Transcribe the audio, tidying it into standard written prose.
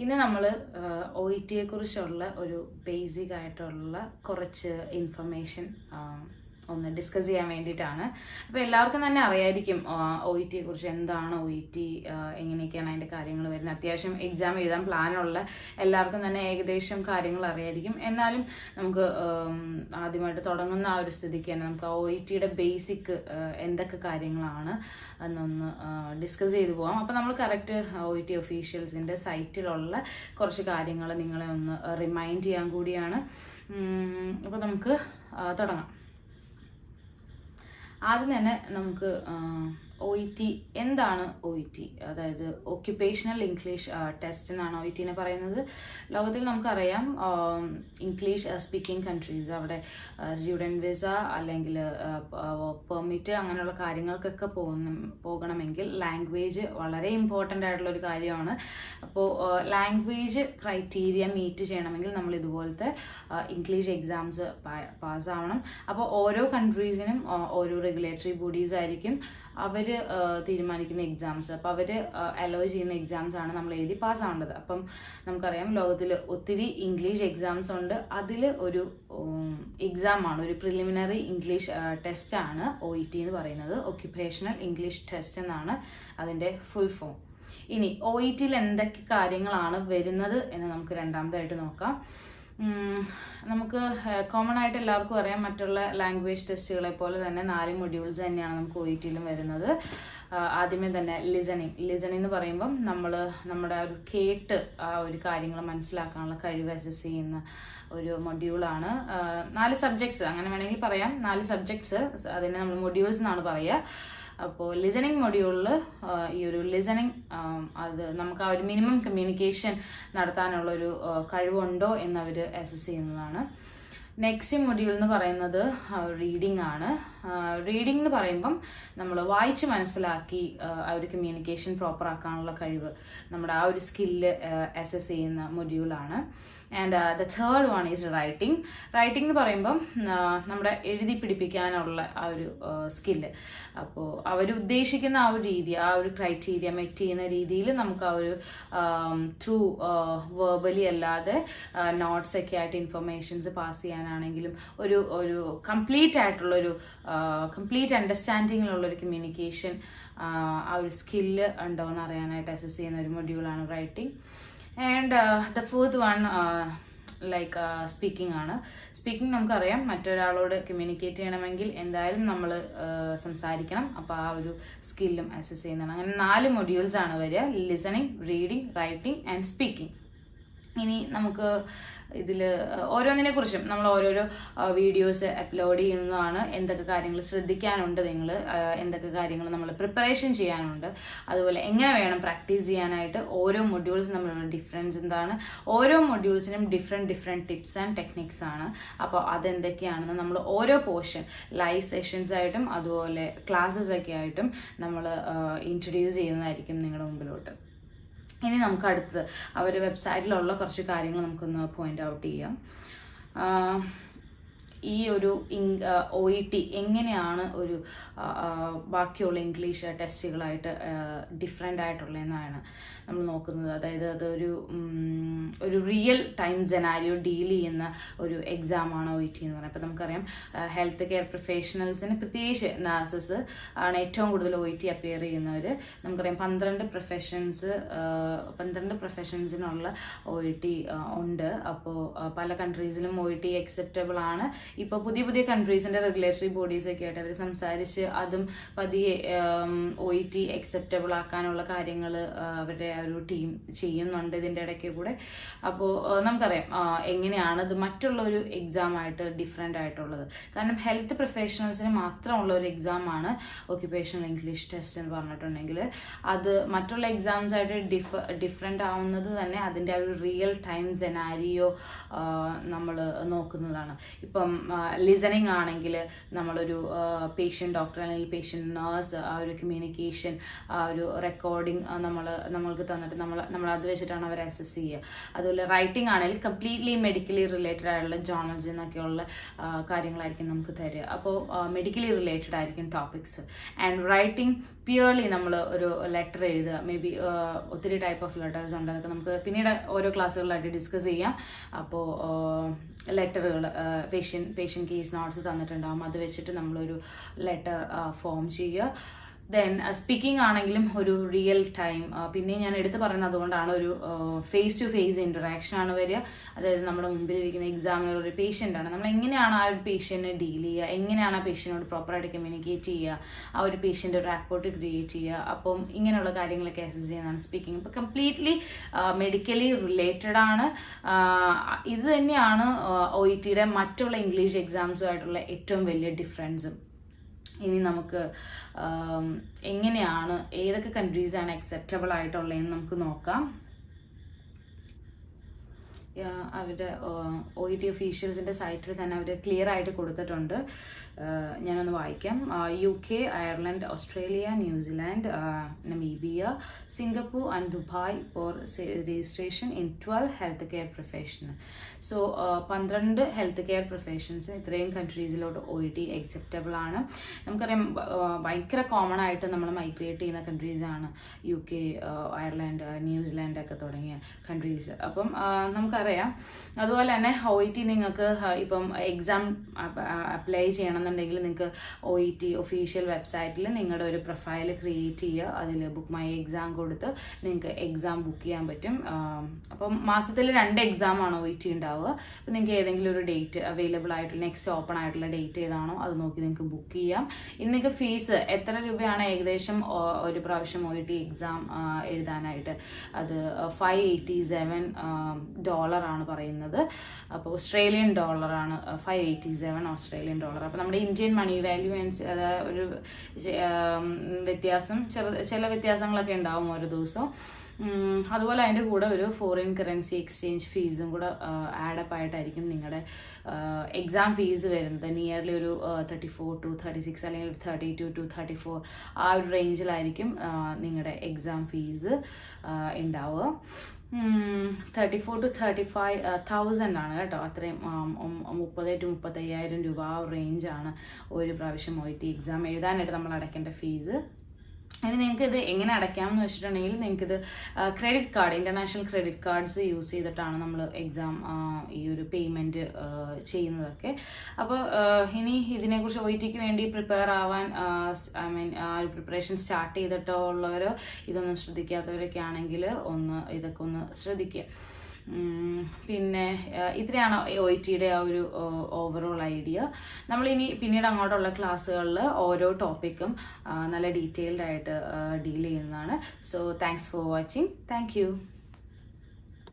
ഇന്ന് നമ്മൾ OET കുറിച്ചുള്ള ഒരു ബേസിക് ആയിട്ടുള്ള കുറച്ച് ഇൻഫർമേഷൻ ഒന്ന് ഡിസ്കസ് ചെയ്യാൻ വേണ്ടിയിട്ടാണ്. അപ്പോൾ എല്ലാവർക്കും തന്നെ അറിയായിരിക്കും OET കുറിച്ച്, എന്താണ് OET, എങ്ങനെയൊക്കെയാണ് അതിൻ്റെ കാര്യങ്ങൾ വരുന്നത്. അത്യാവശ്യം എക്സാം എഴുതാൻ പ്ലാനുള്ള എല്ലാവർക്കും തന്നെ ഏകദേശം കാര്യങ്ങൾ അറിയായിരിക്കും. എന്നാലും നമുക്ക് ആദ്യമായിട്ട് തുടങ്ങുന്ന ആ ഒരു സ്ഥിതിക്ക് തന്നെ നമുക്ക് OETയുടെ ബേസിക് എന്തൊക്കെ കാര്യങ്ങളാണ് എന്നൊന്ന് ഡിസ്കസ് ചെയ്തു പോകാം. അപ്പോൾ നമ്മൾ കറക്റ്റ് OET ഒഫീഷ്യൽസിൻ്റെ സൈറ്റിലുള്ള കുറച്ച് കാര്യങ്ങൾ നിങ്ങളെ ഒന്ന് റിമൈൻഡ് ചെയ്യാൻ കൂടിയാണ്. അപ്പോൾ നമുക്ക് തുടങ്ങാം. ആദ്യം തന്നെ നമുക്ക് OET എന്താണ് OET, അതായത് ഒക്യുപ്പേഷണൽ ഇംഗ്ലീഷ് ടെസ്റ്റ് എന്നാണ് OETനെ പറയുന്നത്. ലോകത്തിൽ നമുക്കറിയാം ഇംഗ്ലീഷ് സ്പീക്കിംഗ് കൺട്രീസ്, അവിടെ സ്റ്റുഡൻറ്റ് വിസ അല്ലെങ്കിൽ വർക്ക് പെർമിറ്റ് അങ്ങനെയുള്ള കാര്യങ്ങൾക്കൊക്കെ പോകണമെങ്കിൽ ലാംഗ്വേജ് വളരെ ഇമ്പോർട്ടൻ്റ് ആയിട്ടുള്ളൊരു കാര്യമാണ്. അപ്പോൾ ലാംഗ്വേജ് ക്രൈറ്റീരിയ മീറ്റ് ചെയ്യണമെങ്കിൽ നമ്മൾ ഇതുപോലത്തെ ഇംഗ്ലീഷ് എക്സാംസ് പാസ്സാവണം. അപ്പോൾ ഓരോ കൺട്രീസിനും ഓരോ റെഗുലേറ്ററി ബോഡീസ് ആയിരിക്കും അവർ തീരുമാനിക്കുന്ന എക്സാംസ്. അപ്പോൾ അവർ അലോ ചെയ്യുന്ന എക്സാംസ് ആണ് നമ്മൾ എഴുതി പാസ്സാവേണ്ടത്. അപ്പം നമുക്കറിയാം ലോകത്തിൽ ഒത്തിരി ഇംഗ്ലീഷ് എക്സാംസ് ഉണ്ട്. അതിൽ ഒരു എക്സാമാണ്, ഒരു പ്രിലിമിനറി ഇംഗ്ലീഷ് ടെസ്റ്റാണ് OET എന്ന് പറയുന്നത്. ഒക്യുപ്പേഷണൽ ഇംഗ്ലീഷ് ടെസ്റ്റ് എന്നാണ് അതിൻ്റെ ഫുൾ ഫോം. ഇനി OETയിൽ എന്തൊക്കെ കാര്യങ്ങളാണ് വരുന്നത് എന്ന് നമുക്ക് രണ്ടാമതായിട്ട് നോക്കാം. നമുക്ക് കോമൺ ആയിട്ട് എല്ലാവർക്കും അറിയാം, മറ്റുള്ള ലാംഗ്വേജ് ടെസ്റ്റുകളെ പോലെ തന്നെ 4 മൊഡ്യൂൾസ് തന്നെയാണ് നമുക്ക് OETയിലും വരുന്നത്. ആദ്യമേ തന്നെ ലിസണിങ് എന്ന് പറയുമ്പം നമ്മുടെ ഒരു കേട്ട് ആ ഒരു കാര്യങ്ങൾ മനസ്സിലാക്കാനുള്ള കഴിവ് അസസ് ചെയ്യുന്ന ഒരു മൊഡ്യൂളാണ്. 4 സബ്ജക്ട്സ് അങ്ങനെ വേണമെങ്കിൽ പറയാം. 4 സബ്ജക്ട്സ്, അതിനെ നമ്മൾ മൊഡ്യൂൾസ് എന്നാണ് പറയുക. അപ്പോൾ ലിസണിങ് മൊഡ്യൂളിൽ ഈ ഒരു ലിസണിങ് അത് നമുക്ക് ആ ഒരു മിനിമം കമ്മ്യൂണിക്കേഷൻ നടത്താനുള്ളൊരു കഴിവുണ്ടോ എന്നവർ അസസ് ചെയ്യുന്നതാണ്. നെക്സ്റ്റ് മൊഡ്യൂൾ എന്ന് പറയുന്നത് റീഡിംഗ് ആണ്. റീഡിംഗ് എന്ന് പറയുമ്പം നമ്മൾ വായിച്ച് മനസ്സിലാക്കി ആ ഒരു കമ്മ്യൂണിക്കേഷൻ പ്രോപ്പർ ആക്കാനുള്ള കഴിവ്, നമ്മുടെ ആ ഒരു സ്കില്ല് അസസ് ചെയ്യുന്ന മൊഡ്യൂളാണ്. And the third one is writing എന്ന് പറയുമ്പം നമ്മുടെ എഴുതി പിടിപ്പിക്കാനുള്ള ആ ഒരു സ്കില്ല്. അപ്പോൾ അവർ ഉദ്ദേശിക്കുന്ന ആ ഒരു രീതി, ആ ഒരു ക്രൈറ്റീരിയ മെറ്റ് ചെയ്യുന്ന രീതിയിൽ നമുക്ക് ആ ഒരു ത്രൂ വെർബലി അല്ലാതെ നോട്ട്സൊക്കെ ആയിട്ട് ഇൻഫർമേഷൻസ് പാസ് ചെയ്യാനാണെങ്കിലും ഒരു കംപ്ലീറ്റ് ആയിട്ടുള്ളൊരു കംപ്ലീറ്റ് അണ്ടർസ്റ്റാൻഡിങ്ങിലുള്ളൊരു കമ്മ്യൂണിക്കേഷൻ ആ ഒരു സ്കില്ല് ഉണ്ടോ എന്ന് അറിയാനായിട്ട് അസസ് ചെയ്യുന്ന ഒരു മൊഡ്യൂളാണ് writing. And the fourth one like speaking ആണ്. സ്പീക്കിംഗ് നമുക്കറിയാം, മറ്റൊരാളോട് കമ്മ്യൂണിക്കേറ്റ് ചെയ്യണമെങ്കിൽ എന്തായാലും നമ്മൾ സംസാരിക്കണം. അപ്പോൾ ആ ഒരു സ്കില്ലും അസസ് ചെയ്യുന്നതാണ്. അങ്ങനെ 4 മൊഡ്യൂൾസ് ആണ് വരിക: listening, reading, writing and speaking. ഇനി നമുക്ക് ഇതിൽ ഓരോന്നിനെ കുറിച്ചും നമ്മൾ ഓരോരോ വീഡിയോസ് അപ്ലോഡ് ചെയ്യുന്നതാണ്. എന്തൊക്കെ കാര്യങ്ങൾ ശ്രദ്ധിക്കാനുണ്ട്, നിങ്ങൾ എന്തൊക്കെ കാര്യങ്ങൾ നമ്മൾ പ്രിപ്പറേഷൻ ചെയ്യാനുണ്ട്, അതുപോലെ എങ്ങനെ വേണം പ്രാക്ടീസ് ചെയ്യാനായിട്ട്, ഓരോ മൊഡ്യൂൾസും തമ്മിലുള്ള ഡിഫറൻസ് എന്താണ്, ഓരോ മൊഡ്യൂൾസിനും ഡിഫറെൻറ്റ് ടിപ്സ് ആൻഡ് ടെക്നിക്സ് ആണ്. അപ്പോൾ അതെന്തൊക്കെയാണെന്ന് നമ്മൾ ഓരോ പോർഷൻ ലൈവ് സെഷൻസ് ആയിട്ടും അതുപോലെ ക്ലാസ്സസ് ഒക്കെ ആയിട്ടും നമ്മൾ ഇൻട്രൊഡ്യൂസ് ചെയ്യുന്നതായിരിക്കും നിങ്ങളുടെ മുമ്പിലോട്ട്. ഇനി നമുക്ക് അടുത്തത് അവരുടെ വെബ്സൈറ്റിലുള്ള കുറച്ച് കാര്യങ്ങൾ നമുക്കൊന്ന് പോയിന്റ് ഔട്ട് ചെയ്യാം. ഈ ഒരു OET എങ്ങനെയാണ് ഒരു ബാക്കിയുള്ള ഇംഗ്ലീഷ് ടെസ്റ്റുകളായിട്ട് ഡിഫറെൻ്റ് ആയിട്ടുള്ളതെന്നാണ് നമ്മൾ നോക്കുന്നത്. അതായത് അതൊരു റിയൽ ടൈം സെനാരിയോ ഡീൽ ചെയ്യുന്ന ഒരു എക്സാമാണ് OET എന്ന് പറയുന്നത്. അപ്പോൾ നമുക്കറിയാം ഹെൽത്ത് കെയർ പ്രൊഫഷണൽസിന്, പ്രത്യേകിച്ച് നഴ്സസ് ആണ് ഏറ്റവും കൂടുതൽ OET അപ്പിയർ ചെയ്യുന്നവർ. നമുക്കറിയാം 12 പ്രൊഫഷൻസിനുള്ള OET ഉണ്ട്. അപ്പോൾ പല കൺട്രീസിലും OET അക്സെപ്റ്റബിൾ ആണ്. ഇപ്പോൾ പുതിയ കൺട്രീസിൻ്റെ റെഗുലേറ്ററി ബോഡീസൊക്കെ ആയിട്ട് അവർ സംസാരിച്ച് അതും പതിയെ OET അക്സെപ്റ്റബിൾ ആക്കാനുള്ള കാര്യങ്ങൾ അവരുടെ ആ ഒരു ടീം ചെയ്യുന്നുണ്ട് ഇതിൻ്റെ ഇടയ്ക്ക് കൂടെ. അപ്പോൾ നമുക്കറിയാം എങ്ങനെയാണ് ഇത് മറ്റുള്ള ഒരു എക്സാമായിട്ട് ഡിഫറെൻ്റ് ആയിട്ടുള്ളത്. കാരണം ഹെൽത്ത് പ്രൊഫഷണൽസിന് മാത്രമുള്ള ഒരു എക്സാമാണ് ഒക്യുപ്പേഷണൽ ഇംഗ്ലീഷ് ടെസ്റ്റ് എന്ന് പറഞ്ഞിട്ടുണ്ടെങ്കിൽ, അത് മറ്റുള്ള എക്സാംസ് ആയിട്ട് ഡിഫറെൻ്റ് ആവുന്നത് തന്നെ അതിൻ്റെ ആ ഒരു റിയൽ ടൈം സെനാരിയോ നമ്മൾ നോക്കുന്നതാണ്. ഇപ്പം ലിസണിങ് ആണെങ്കിൽ നമ്മളൊരു പേഷ്യൻ്റ് ഡോക്ടർ അല്ലെങ്കിൽ പേഷ്യൻ്റ് നേഴ്സ് ആ ഒരു കമ്മ്യൂണിക്കേഷൻ ആ ഒരു റെക്കോർഡിങ് നമ്മൾക്ക് തന്നിട്ട് നമ്മൾ അത് വെച്ചിട്ടാണ് അവരെ അസസ് ചെയ്യുക. അതുപോലെ റൈറ്റിംഗ് ആണെങ്കിൽ കംപ്ലീറ്റ്ലി മെഡിക്കലി റിലേറ്റഡ് ആയിട്ടുള്ള ജേർണൽസിൽ നിന്നൊക്കെയുള്ള കാര്യങ്ങളായിരിക്കും നമുക്ക് തരിക. അപ്പോൾ മെഡിക്കലി റിലേറ്റഡ് ആയിരിക്കും ടോപ്പിക്സ്. ആൻഡ് റൈറ്റിംഗ് പ്യുവർലി നമ്മൾ ഒരു ലെറ്റർ എഴുതുക. മേ ബി ഒത്തിരി ടൈപ്പ് ഓഫ് ലെറ്റേഴ്സ് ഉണ്ട്, അതൊക്കെ നമുക്ക് പിന്നീട് ഓരോ ക്ലാസ്സുകളിലായിട്ട് ഡിസ്കസ് ചെയ്യാം. അപ്പോൾ ലെറ്ററുകൾ പേഷ്യൻ്റ് കേസ് നോട്ട്സ് തന്നിട്ടുണ്ടാകും, അത് വെച്ചിട്ട് നമ്മളൊരു ലെറ്റർ ഫോം ചെയ്യുക. ദെൻ സ്പീക്കിംഗ് ആണെങ്കിലും ഒരു റിയൽ ടൈം, പിന്നെ ഞാൻ എടുത്ത് പറയുന്നത് അതുകൊണ്ടാണ്, ഒരു ഫേസ് ടു ഫേസ് ഇൻറ്ററാക്ഷൻ ആണ് വരിക. അതായത് നമ്മുടെ മുമ്പിലിരിക്കുന്ന എക്സാമിനർ ഒരു പേഷ്യൻ്റാണ്, നമ്മൾ എങ്ങനെയാണ് ആ ഒരു പേഷ്യൻറ്റിനെ ഡീൽ ചെയ്യുക, എങ്ങനെയാണ് ആ പേഷ്യനോട് പ്രോപ്പറായിട്ട് കമ്മ്യൂണിക്കേറ്റ് ചെയ്യുക, ആ ഒരു പേഷ്യൻ്റ് ഒരു റാപ്പോർട്ട് ക്രിയേറ്റ് ചെയ്യുക. അപ്പം ഇങ്ങനെയുള്ള കാര്യങ്ങളൊക്കെ അസസ് ചെയ്യുന്നതാണ് സ്പീക്കിംഗ്. ഇപ്പോൾ കംപ്ലീറ്റ്ലി മെഡിക്കലി റിലേറ്റഡ് ആണ്. ഇത് തന്നെയാണ് OETയുടെ മറ്റുള്ള ഇംഗ്ലീഷ് എക്സാംസുമായിട്ടുള്ള ഏറ്റവും വലിയ ഡിഫറൻസും. ഇനി നമുക്ക് എങ്ങനെയാണ് ഏതൊക്കെ കൺട്രീസാണ് അക്സെപ്റ്റബിൾ ആയിട്ടുള്ളതെന്ന് നമുക്ക് നോക്കാം. അവരുടെ OET ഒഫീഷ്യൽസിൻ്റെ സൈറ്റിൽ തന്നെ അവർ ക്ലിയർ ആയിട്ട് കൊടുത്തിട്ടുണ്ട്. ഞാനൊന്ന് വായിക്കാം. UK, Ireland, Australia, New Zealand, Namibia, Singapore and Dubai for registration in 12 healthcare professionals. So 12 health care professions ഇത്രയും കൺട്രീസിലോട്ട് OET അക്സെപ്റ്റബിൾ ആണ്. നമുക്കറിയാം ഭയങ്കര കോമൺ ആയിട്ട് നമ്മൾ മൈഗ്രേറ്റ് ചെയ്യുന്ന കൺട്രീസാണ് UK, അയർലൻഡ്, ന്യൂസിലാൻഡ് ഒക്കെ തുടങ്ങിയ കൺട്രീസ്. അപ്പം നമുക്കറിയാം. അതുപോലെ തന്നെ OET നിങ്ങൾക്ക് ഇപ്പം എക്സാം അപ്ലൈ ചെയ്യണമെന്നുണ്ടെങ്കിൽ നിങ്ങൾക്ക് OET ഒഫീഷ്യൽ വെബ്സൈറ്റിൽ നിങ്ങളുടെ ഒരു പ്രൊഫൈൽ ക്രിയേറ്റ് ചെയ്യുക, അതിൽ ബുക്ക് മൈ എക്സാം കൊടുത്ത് നിങ്ങൾക്ക് എക്സാം ബുക്ക് ചെയ്യാൻ പറ്റും. അപ്പം മാസത്തിൽ 2 എക്സാമാണ് OET ഉണ്ടാവുക. അപ്പോൾ നിങ്ങൾക്ക് ഏതെങ്കിലും ഒരു ഡേറ്റ് അവൈലബിൾ ആയിട്ടുള്ള നെക്സ്റ്റ് ഓപ്പൺ ആയിട്ടുള്ള ഡേറ്റ് ഏതാണോ അത് നോക്കി നിങ്ങൾക്ക് ബുക്ക് ചെയ്യാം. ഇനി നിങ്ങൾക്ക് ഫീസ് എത്ര രൂപയാണ് ഏകദേശം ഒരു പ്രാവശ്യം OET എക്സാം എഴുതാനായിട്ട്? അത് $587 ആണ് പറയുന്നത്. അപ്പോൾ ഓസ്ട്രേലിയൻ ഡോളറാണ്, $587 അപ്പോൾ നമ്മുടെ ഇന്ത്യൻ മണി വാല്യൂ ഒരു വ്യത്യാസം, ചില വ്യത്യാസങ്ങളൊക്കെ ഉണ്ടാവും ഓരോ ദിവസവും. അതുപോലെ അതിൻ്റെ കൂടെ ഒരു ഫോറിൻ കറൻസി എക്സ്ചേഞ്ച് ഫീസും കൂടെ ആഡപ്പ് ആയിട്ടായിരിക്കും നിങ്ങളുടെ എക്സാം ഫീസ് വരുന്നത്. നിയർലി ഒരു 34 to 36 അല്ലെങ്കിൽ 32 to 34 ആ ഒരു റേഞ്ചിലായിരിക്കും നിങ്ങളുടെ എക്സാം ഫീസ് ഉണ്ടാവുക. 34 to 35,000 ആണ് കേട്ടോ. അത്രയും 30,000 to 35,000 രൂപ ആ റേഞ്ചാണ് ഒരു പ്രാവശ്യം OET എക്സാം എഴുതാനായിട്ട് നമ്മൾ അടയ്ക്കേണ്ട ഫീസ്. ഇനി നിങ്ങൾക്ക് ഇത് എങ്ങനെ അടയ്ക്കാമെന്ന് വെച്ചിട്ടുണ്ടെങ്കിൽ നിങ്ങൾക്കിത് credit card, international credit cards use ചെയ്തിട്ടാണ് നമ്മൾ എക്സാം ഈ ഒരു പേയ്മെൻറ്റ് ചെയ്യുന്നതൊക്കെ. അപ്പോൾ ഇനി ഇതിനെക്കുറിച്ച് OETക്ക് വേണ്ടി പ്രിപ്പയർ ആവാൻ ഒരു പ്രിപ്പറേഷൻ സ്റ്റാർട്ട് ചെയ്തിട്ടോ ഉള്ളവരോ ഇതൊന്നും ശ്രദ്ധിക്കാത്തവരൊക്കെ ആണെങ്കിൽ ഇതൊക്കെ ഒന്ന് ശ്രദ്ധിക്കുക. പിന്നെ ഇത്രയാണ് OETയുടെ ആ ഒരു ഓവറോൾ ഐഡിയ. നമ്മളിനി പിന്നീട് അങ്ങോട്ടുള്ള ക്ലാസ്സുകളിൽ ഓരോ ടോപ്പിക്കും നല്ല ഡീറ്റെയിൽഡ് ആയിട്ട് ഡീൽ ചെയ്യുന്നതാണ്. So thanks for watching. Thank you.